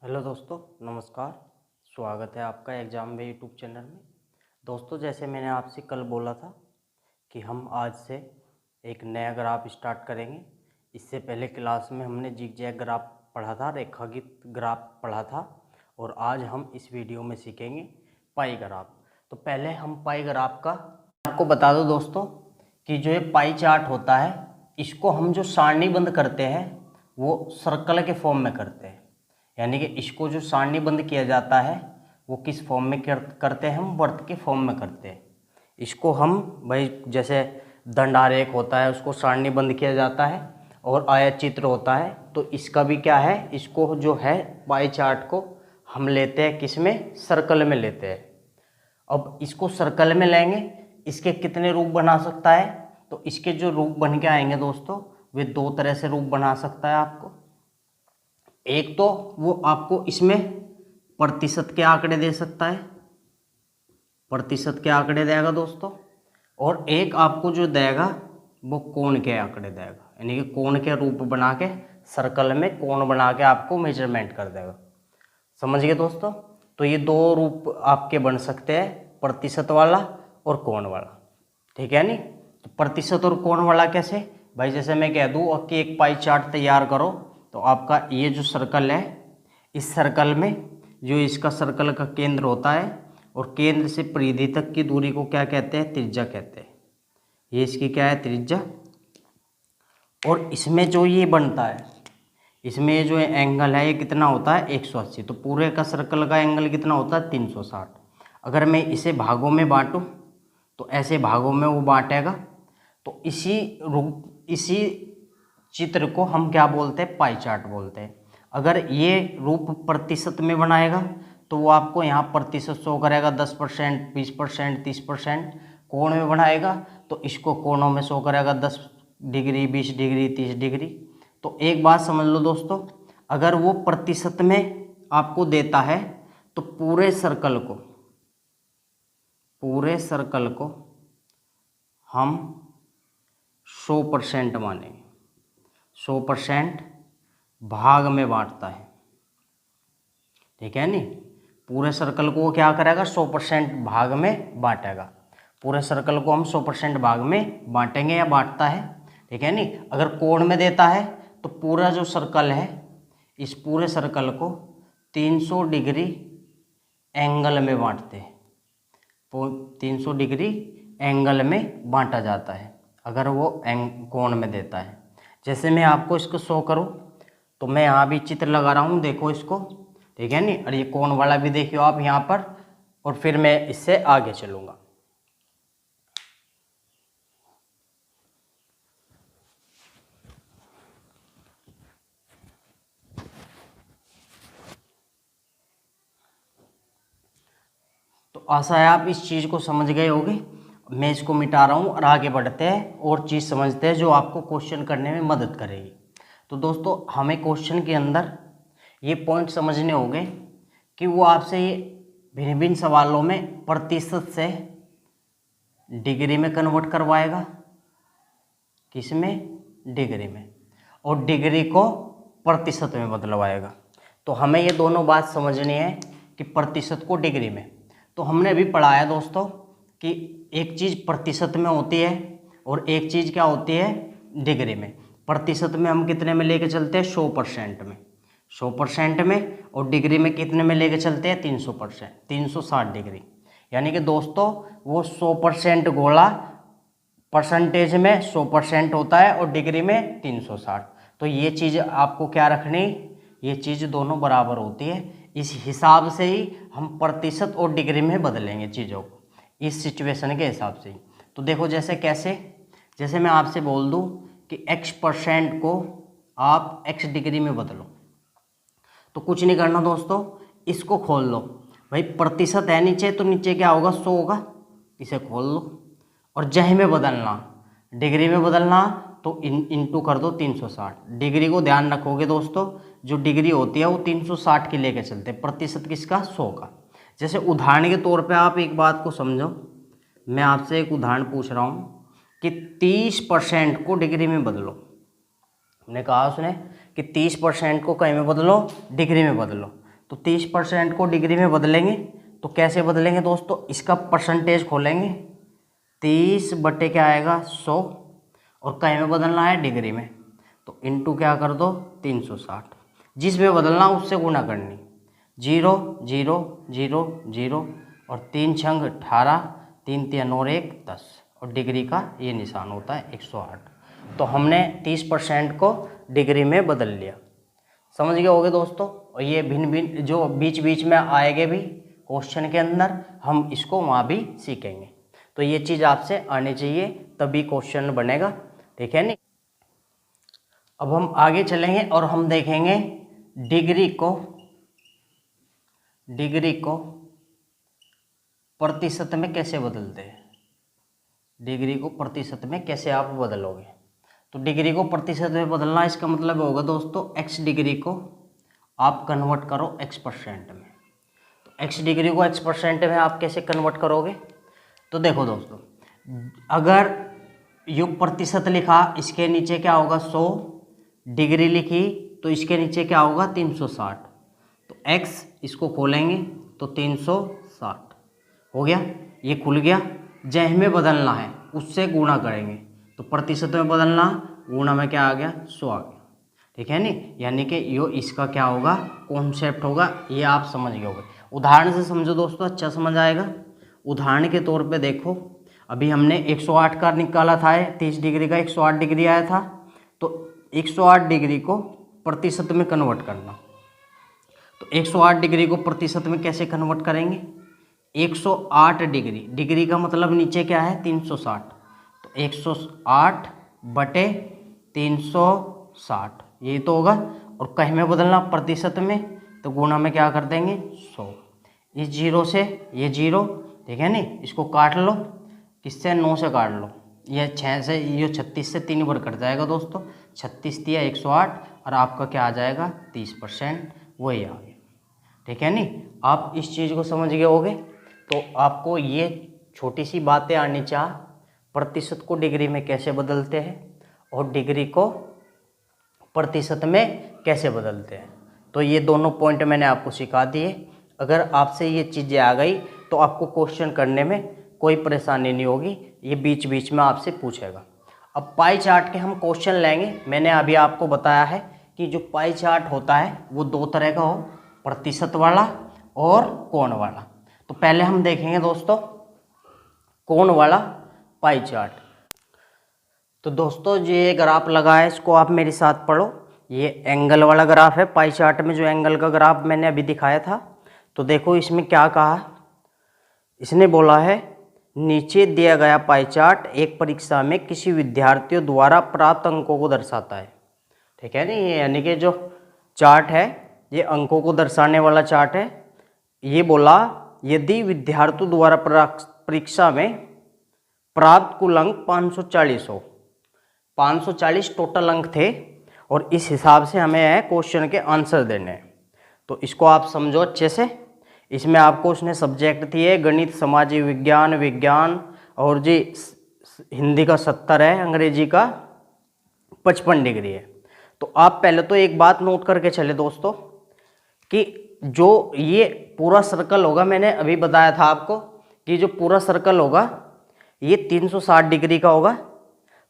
Hello दोस्तों, नमस्कार। स्वागत है आपका एग्ज़ाम वे यूट्यूब चैनल में। दोस्तों, जैसे मैंने आपसे कल बोला था कि हम आज से एक नया ग्राफ स्टार्ट करेंगे। इससे पहले क्लास में हमने जिगजैग ग्राफ पढ़ा था, रेखांकित ग्राफ पढ़ा था, और आज हम इस वीडियो में सीखेंगे पाई ग्राफ। तो पहले हम पाई ग्राफ का आपको बता दो दोस्तों कि जो ये पाई चार्ट होता है, इसको हम जो सारणीबद्ध करते हैं वो सर्कल के फॉर्म में करते हैं। यानी कि इसको जो सारणीबद्ध किया जाता है वो किस फॉर्म में करते हैं, हम वर्त के फॉर्म में करते हैं। इसको हम भाई जैसे दंडारेख होता है उसको सारणीबद्ध किया जाता है, और आयत चित्र होता है। तो इसका भी क्या है, इसको जो है पाई चार्ट को हम लेते हैं किस में, सर्कल में लेते हैं। अब इसको सर्कल में लेंगे, इसके कितने रूप बना सकता है, तो इसके जो रूप बन के आएंगे दोस्तों वे दो तरह से रूप बना सकता है आपको। एक तो वो आपको इसमें प्रतिशत के आंकड़े दे सकता है, प्रतिशत के आंकड़े देगा दोस्तों, और एक आपको जो देगा वो कोण के आंकड़े देगा। यानी कि कोण के रूप बना के सर्कल में कोण बना के आपको मेजरमेंट कर देगा। समझ गए दोस्तों? तो ये दो रूप आपके बन सकते हैं, प्रतिशत वाला और कोण वाला। ठीक है नी? तो प्रतिशत और कोण वाला कैसे भाई, जैसे मैं कह दूँ कि एक पाई चार्ट तैयार करो, तो आपका ये जो सर्कल है, इस सर्कल में जो इसका सर्कल का केंद्र होता है और केंद्र से परिधि तक की दूरी को क्या कहते हैं, त्रिज्या कहते हैं। ये इसकी क्या है, त्रिज्या। और इसमें जो ये बनता है, इसमें ये जो एंगल है ये कितना होता है, 180। तो पूरे का सर्कल का एंगल कितना होता है, 360। अगर मैं इसे भागों में बांटूं तो ऐसे भागों में वो बांटेगा। तो इसी चित्र को हम क्या बोलते हैं, पाई चार्ट बोलते हैं। अगर ये रूप प्रतिशत में बनाएगा तो वो आपको यहाँ प्रतिशत शो करेगा, 10%, 20%, 30%। कोण में बनाएगा तो इसको कोणों में शो करेगा, 10 डिग्री, 20 डिग्री, 30 डिग्री। तो एक बात समझ लो दोस्तों, अगर वो प्रतिशत में आपको देता है तो पूरे सर्कल को हम 100% मानेंगे। 100% भाग में बांटता है। ठीक है नी? पूरे सर्कल को वो क्या करेगा, 100% भाग में बांटेगा। पूरे सर्कल को हम 100% भाग में बांटेंगे या बांटता है। ठीक है नी? अगर कोण में देता है तो पूरा जो सर्कल है, इस पूरे सर्कल को 300 डिग्री एंगल में बांटते हैं। 300 डिग्री एंगल में बांटा जाता है अगर वो कोण में देता है। जैसे मैं आपको इसको शो करूं तो मैं यहाँ भी चित्र लगा रहा हूँ, देखो इसको। ठीक है नी? और ये कोण वाला भी देखियो आप यहाँ पर, और फिर मैं इससे आगे चलूँगा। तो आशा है आप इस चीज़ को समझ गए होंगे। मैं इसको मिटा रहा हूँ और आगे बढ़ते हैं और चीज़ समझते हैं जो आपको क्वेश्चन करने में मदद करेगी। तो दोस्तों, हमें क्वेश्चन के अंदर ये पॉइंट समझने होंगे कि वो आपसे ये भिन्न भिन्न सवालों में प्रतिशत से डिग्री में कन्वर्ट करवाएगा, किसमें, डिग्री में, और डिग्री को प्रतिशत में बदलवाएगा। तो हमें ये दोनों बात समझनी है कि प्रतिशत को डिग्री में। तो हमने अभी पढ़ा है दोस्तों कि एक चीज़ प्रतिशत में होती है और एक चीज़ क्या होती है, डिग्री में। प्रतिशत में हम कितने में लेके चलते हैं, 100% में, 100% में, और डिग्री में कितने में लेके चलते हैं, 300%, 360 डिग्री। यानी कि दोस्तों वो 100% गोला परसेंटेज में 100% होता है और डिग्री में 360। तो ये चीज़ आपको क्या रखनी, ये चीज़ दोनों बराबर होती है। इस हिसाब से ही हम प्रतिशत और डिग्री में बदलेंगे चीज़ों को, इस सिचुएशन के हिसाब से ही। तो देखो जैसे कैसे, जैसे मैं आपसे बोल दूं कि x% को आप x डिग्री में बदलो, तो कुछ नहीं करना दोस्तों, इसको खोल लो। भाई प्रतिशत है नीचे, तो नीचे क्या होगा, 100 होगा। इसे खोल लो और जह में बदलना, डिग्री में बदलना, तो इंटू कर दो 360। डिग्री को ध्यान रखोगे दोस्तों, जो डिग्री होती है वो 360 की लेके चलते हैं, प्रतिशत किसका, 100 का। जैसे उदाहरण के तौर पे आप एक बात को समझो, मैं आपसे एक उदाहरण पूछ रहा हूँ कि 30% को डिग्री में बदलो। हमने कहा उसने कि 30% को कहीं में बदलो, डिग्री में बदलो। तो 30% को डिग्री में बदलेंगे तो कैसे बदलेंगे दोस्तों, इसका परसेंटेज खोलेंगे, 30 बटे क्या आएगा 100, और कहीं में बदलना है डिग्री में, तो इंटू क्या कर दो 360, जिस में बदलना उससे गुना करनी, 0 0 0 0 और 3 छंग 18, 3 3 और 1 10, और डिग्री का ये निशान होता है 108। तो हमने 30% को डिग्री में बदल लिया। समझ गए होगे दोस्तों। और ये भिन्न भिन्न जो बीच बीच में आएंगे भी क्वेश्चन के अंदर, हम इसको वहाँ भी सीखेंगे। तो ये चीज़ आपसे आनी चाहिए तभी क्वेश्चन बनेगा, ठीक है नहीं। अब हम आगे चलेंगे और हम देखेंगे डिग्री को प्रतिशत में कैसे बदलते हैं। डिग्री को प्रतिशत में कैसे आप बदलोगे। तो डिग्री को प्रतिशत में बदलना, इसका मतलब होगा दोस्तों x डिग्री को आप कन्वर्ट करो x% में। तो x डिग्री को x% में आप कैसे कन्वर्ट करोगे, तो देखो दोस्तों, अगर युग प्रतिशत लिखा, इसके नीचे क्या होगा 100, डिग्री लिखी तो इसके नीचे क्या होगा 360, तो x इसको खोलेंगे तो 360 हो गया, ये खुल गया। जह में बदलना है उससे गुणा करेंगे, तो प्रतिशत में बदलना, गुणा में क्या आ गया 100 आ गया, ठीक है नहीं। यानी कि यो इसका क्या होगा कॉन्सेप्ट होगा, ये आप समझ गए होगे। उदाहरण से समझो दोस्तों, अच्छा समझ आएगा। उदाहरण के तौर पे देखो, अभी हमने 108 का निकाला था, 30 डिग्री का 108 डिग्री आया था, तो 108 डिग्री को प्रतिशत में कन्वर्ट करना। तो 108 डिग्री को प्रतिशत में कैसे कन्वर्ट करेंगे, 108 डिग्री, डिग्री का मतलब नीचे क्या है 360, तो 108 बटे 360 ये तो होगा। और कहीं में बदलना प्रतिशत में, तो गुणा में क्या कर देंगे 100, इस 0 से ये 0, ठीक है नहीं, इसको काट लो, किससे 9 से काट लो, ये 6 से, ये 36 से 3 बार कट जाएगा दोस्तों, 36 दिया 108, और आपका क्या आ जाएगा 30%, वही आ गया, ठीक है नहीं। आप इस चीज़ को समझ गए होगे। तो आपको ये छोटी सी बातें आनी चाह, प्रतिशत को डिग्री में कैसे बदलते हैं और डिग्री को प्रतिशत में कैसे बदलते हैं, तो ये दोनों पॉइंट मैंने आपको सिखा दिए। अगर आपसे ये चीज़ें आ गई तो आपको क्वेश्चन करने में कोई परेशानी नहीं होगी, ये बीच बीच में आपसे पूछेगा। अब पाई चार्ट के हम क्वेश्चन लेंगे। मैंने अभी आपको बताया है कि जो पाई चार्ट होता है वो 2 तरह का हो, प्रतिशत वाला और कोण वाला। तो पहले हम देखेंगे दोस्तों कोण वाला पाई चार्ट। तो दोस्तों ये ग्राफ लगा है, इसको आप मेरे साथ पढ़ो। ये एंगल वाला ग्राफ है, पाई चार्ट में जो एंगल का ग्राफ मैंने अभी दिखाया था। तो देखो इसमें क्या कहा, इसने बोला है नीचे दिया गया पाई चार्ट एक परीक्षा में किसी विद्यार्थियों द्वारा प्राप्त अंकों को दर्शाता है, ठीक है नहीं। यानी कि जो चार्ट है ये अंकों को दर्शाने वाला चार्ट है। ये बोला यदि विद्यार्थियों द्वारा परीक्षा में प्राप्त कुल अंक 540 हो, 540 टोटल अंक थे, और इस हिसाब से हमें क्वेश्चन के आंसर देने हैं। तो इसको आप समझो अच्छे से। इसमें आपको उसने सब्जेक्ट दिए गणित, सामाजिक विज्ञान, विज्ञान, और जी हिंदी का 70 है, अंग्रेजी का 55 डिग्री है। तो आप पहले तो एक बात नोट करके चले दोस्तों कि जो ये पूरा सर्कल होगा, मैंने अभी बताया था आपको कि जो पूरा सर्कल होगा ये 360 डिग्री का होगा।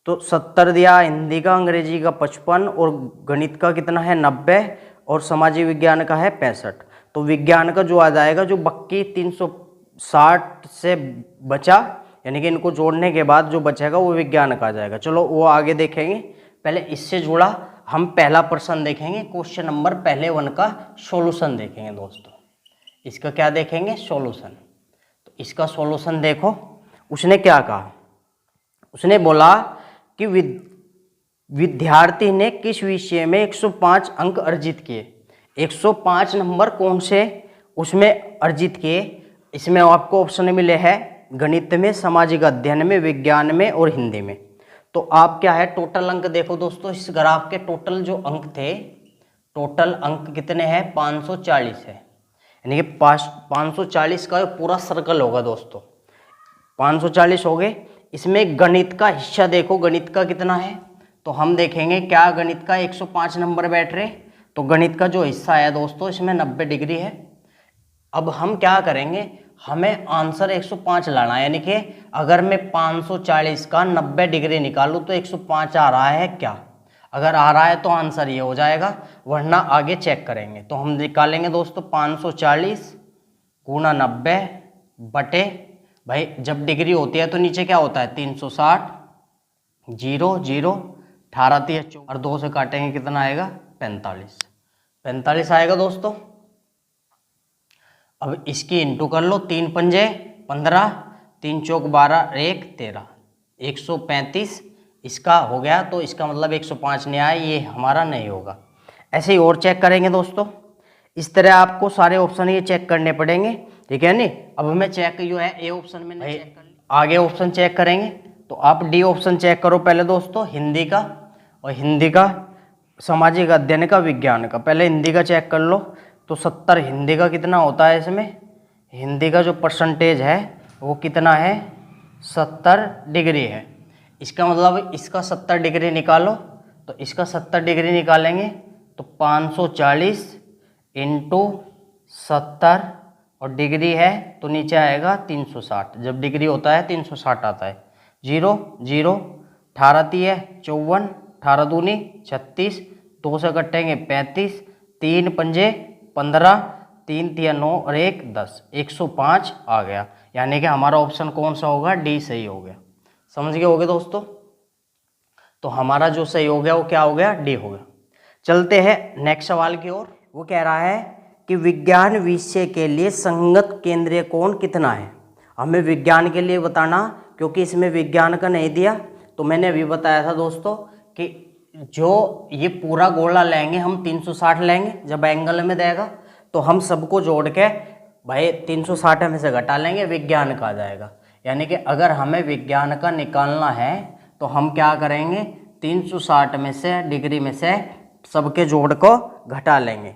तो 70 दिया, हिंदी का, अंग्रेजी का 55, और गणित का कितना है 90, और सामाजिक विज्ञान का है 65। तो विज्ञान का जो आ जाएगा, जो बाकी 360 से बचा, यानी कि इनको जोड़ने के बाद जो बचेगा वो विज्ञान का आ जाएगा। चलो वो आगे देखेंगे, पहले इससे जुड़ा हम पहला प्रश्न देखेंगे, क्वेश्चन नंबर पहले 1 का सॉल्यूशन देखेंगे दोस्तों। इसका क्या देखेंगे सॉल्यूशन। तो इसका सॉल्यूशन देखो, उसने क्या कहा, उसने बोला कि विद्यार्थी ने किस विषय में 105 अंक अर्जित किए। 105 नंबर कौन से उसमें अर्जित किए, इसमें आपको ऑप्शन मिले हैं गणित में, सामाजिक अध्ययन में, विज्ञान में और हिंदी में। तो आप क्या है टोटल अंक देखो दोस्तों, इस ग्राफ के टोटल जो अंक थे, टोटल अंक कितने हैं 540 है, यानी कि 540 का पूरा सर्कल होगा दोस्तों, 540 हो गए। इसमें गणित का हिस्सा देखो, गणित का कितना है, तो हम देखेंगे क्या गणित का 105 नंबर बैठ रहे, तो गणित का जो हिस्सा है दोस्तों इसमें 90 डिग्री है। अब हम क्या करेंगे, हमें आंसर 105 लाना है, यानी कि अगर मैं 540 का 90 डिग्री निकालूं तो 105 आ रहा है क्या? अगर आ रहा है तो आंसर ये हो जाएगा, वरना आगे चेक करेंगे। तो हम निकालेंगे दोस्तों 540 गुणा 90 बटे, भाई जब डिग्री होती है तो नीचे क्या होता है 360, 0 0 18 3 और 2 से काटेंगे कितना आएगा 45 आएगा दोस्तों। अब इसकी इंटू कर लो, 3 पंजे 15, 3 चौक 12, 1 13, 135 इसका हो गया। तो इसका मतलब 105 नहीं आया, ये हमारा नहीं होगा। ऐसे ही और चेक करेंगे दोस्तों, इस तरह आपको सारे ऑप्शन ये चेक करने पड़ेंगे, ठीक है नहीं। अब हमें चेक जो है ए ऑप्शन में नहीं चेक कर, आगे ऑप्शन चेक करेंगे। तो आप डी ऑप्शन चेक करो पहले दोस्तों, हिंदी का, और हिंदी का सामाजिक अध्ययन का, विज्ञान का। पहले हिंदी का चेक कर लो। तो 70 हिंदी का कितना होता है इसमें, हिंदी का जो परसेंटेज है वो कितना है 70 डिग्री है। इसका मतलब इसका 70 डिग्री निकालो। तो इसका 70 डिग्री निकालेंगे तो 540 इंटू 70 और डिग्री है तो नीचे आएगा 360। जब डिग्री होता है 360 आता है। 0 0 18 3 54, 18 दूनी 36, 2 से कटेंगे 35, 3 पंजे 15, 3 3 9 और 1 10, 105 आ गया। यानी कि हमारा ऑप्शन कौन सा होगा, डी सही हो गया। समझ गए होगे दोस्तों। तो हमारा जो सही हो गया वो क्या हो गया, डी हो गया। चलते हैं नेक्स्ट सवाल की ओर। वो कह रहा है कि विज्ञान विषय के लिए संगत केंद्रीय कोण कितना है। हमें विज्ञान के लिए बताना, क्योंकि इसमें विज्ञान का नहीं दिया। तो मैंने अभी बताया था दोस्तों कि जो ये पूरा गोला लेंगे हम 360 लेंगे, जब एंगल में देगा तो हम सबको जोड़ के भाई 360 में से घटा लेंगे, विज्ञान का आ जाएगा। यानी कि अगर हमें विज्ञान का निकालना है तो हम क्या करेंगे, 360 में से डिग्री में से सबके जोड़ को घटा लेंगे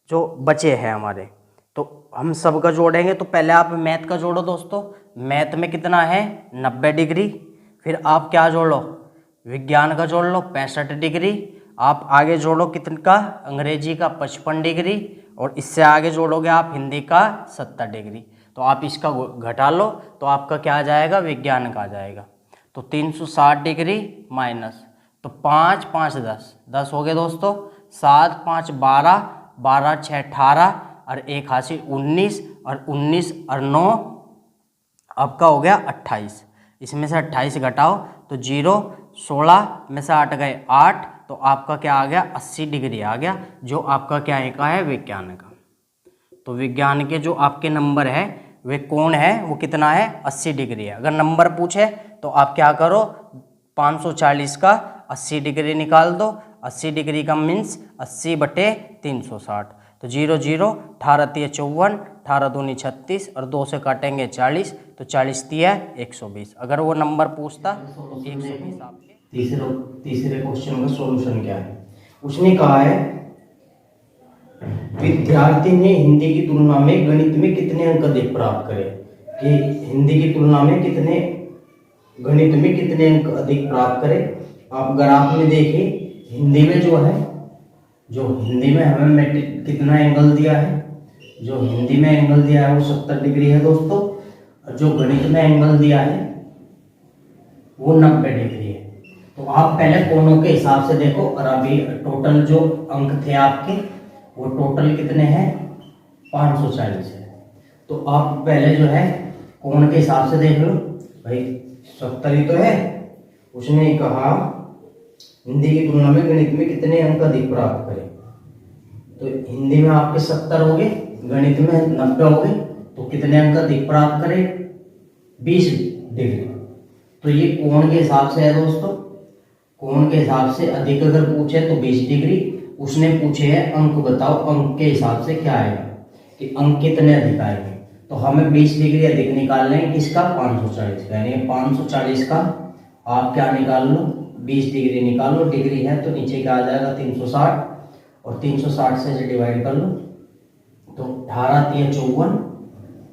जो बचे हैं हमारे। तो हम सबका जोड़ेंगे। तो पहले आप मैथ का जोड़ो दोस्तों। मैथ में कितना है 90 डिग्री। फिर आप क्या जोड़ो, विज्ञान का जोड़ लो 65 डिग्री। आप आगे जोड़ो कितने का, अंग्रेजी का 55 डिग्री। और इससे आगे जोड़ोगे आप हिंदी का 70 डिग्री। तो आप इसका घटा लो तो आपका क्या आ जाएगा, विज्ञान का आ जाएगा। तो 360 डिग्री माइनस, तो 5 5 10 हो गए दोस्तों। 7 5 12, 12 6 18 और 1 हासिल 19 और 19 और 9 आपका हो गया 28। इसमें से 28 घटाओ तो 0, 16 में से 8 गए 8, तो आपका क्या आ गया 80 डिग्री आ गया, जो आपका क्या का है, विज्ञान का। तो विज्ञान के जो आपके नंबर है वे कोण है वो कितना है 80 डिग्री है। अगर नंबर पूछे तो आप क्या करो, 540 का 80 डिग्री निकाल दो। 80 डिग्री का मीन्स 80 बटे 360। तो 0 0 18 3 54, 18 दूनी 36 और 2 से काटेंगे 40, तो 40 3 120। अगर वो नंबर पूछता तो 120 आपके। तीसरे क्वेश्चन का सॉल्यूशन क्या है, उसने कहा है विद्यार्थी ने हिंदी की तुलना में गणित में कितने अंक अधिक प्राप्त करे। कि हिंदी की तुलना में कितने, गणित में कितने अंक अधिक प्राप्त करे। आप ग्राफ में देखिए, हिंदी में जो है, जो हिंदी में हमें कितना एंगल दिया है, जो हिंदी में एंगल दिया है वो 70 डिग्री है दोस्तों। और जो गणित में एंगल दिया है वो 90 डिग्री है। तो आप पहले कोणों के हिसाब से देखो। और अभी टोटल जो अंक थे आपके वो टोटल कितने हैं 540 है। तो आप पहले जो है कोण के हिसाब से देख लो भाई, 70 ही तो है। उसने कहा हिंदी की तुलना में गणित में कितने अंक अधिक प्राप्त करें। तो हिंदी में आपके 70 हो गए, गणित में 90 हो गए, तो कितने अंक अधिक प्राप्त करें 20 डिग्री। तो ये कोण के हिसाब से है दोस्तों। कोण के हिसाब से अधिक अगर पूछे तो 20 डिग्री। उसने पूछे है अंक बताओ, अंक के हिसाब से क्या आएगा कि अंक कितने अधिक आएंगे। तो हमें 20 डिग्री अधिक निकालना है किसका, 540 का। यानी 540 का आप क्या निकाल लो, 20 डिग्री निकालो। डिग्री है तो नीचे क्या आ जाएगा 360, और 360 से डिवाइड कर लो तो 18 3 54,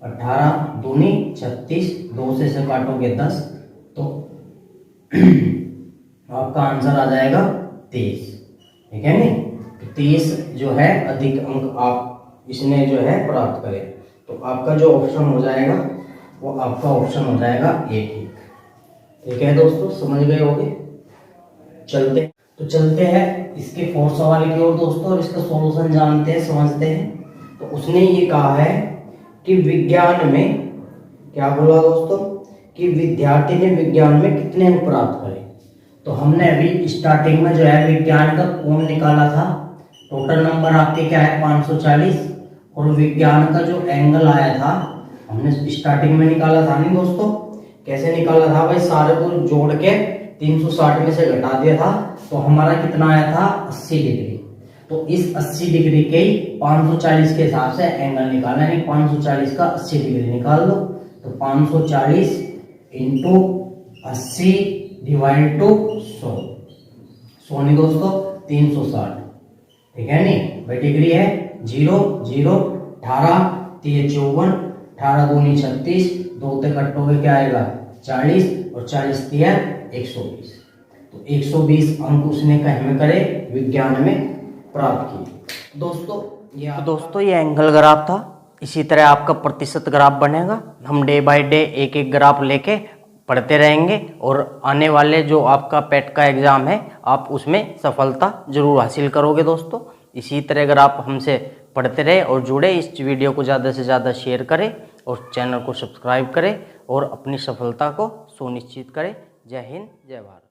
18 दूनी 36, 2 से काटोगे 10, तो आपका आंसर आ जाएगा 23। ठीक है नहीं, तो 30 जो है अधिक अंक आप इसने जो है प्राप्त करें, तो आपका जो ऑप्शन हो जाएगा वो आपका ऑप्शन हो जाएगा ए। ठीक है दोस्तों, समझ गए होंगे। चलते हैं इसके 4 सवाल की ओर दोस्तों, और इसका सॉल्यूशन जानते हैं, समझते हैं। तो उसने ये कहा है कि विज्ञान में क्या बोला दोस्तों, कि विद्यार्थी ने विज्ञान में कितने अंक प्राप्त करे। तो हमने अभी स्टार्टिंग में जो है विज्ञान का कौन निकाला था, टोटल नंबर आपके क्या है 540, और विज्ञान का जो एंगल आया था हमने स्टार्टिंग में निकाला था नहीं दोस्तों। कैसे निकाला था भाई, सारे को जोड़ के 360 में से घटा दिया था, तो हमारा कितना आया था 80 डिग्री। तो इस 80 डिग्री के 540 के हिसाब से एंगल निकालना है, 540 का 80 डिग्री निकाल दो, तो 540 इंटू 80 डिवाइड टू 100 नहीं दोस्तों 360। ठीक है नहीं भाई, डिग्री है 0 0 18 3 54, 18 दूनी 36, 2 ते कटोगे क्या आएगा 40, और 40 तिया 120। तो 120 अंक उसने कहीं में करे विज्ञान में प्राप्त किए दोस्तों। ये एंगल ग्राफ था। इसी तरह आपका प्रतिशत ग्राफ बनेगा। हम डे बाय डे एक एक ग्राफ लेके पढ़ते रहेंगे, और आने वाले जो आपका पेट का एग्ज़ाम है आप उसमें सफलता जरूर हासिल करोगे दोस्तों। इसी तरह अगर आप हमसे पढ़ते रहे और जुड़े, इस वीडियो को ज़्यादा से ज़्यादा शेयर करें और चैनल को सब्सक्राइब करें और अपनी सफलता को सुनिश्चित करें। जय हिंद, जय भारत।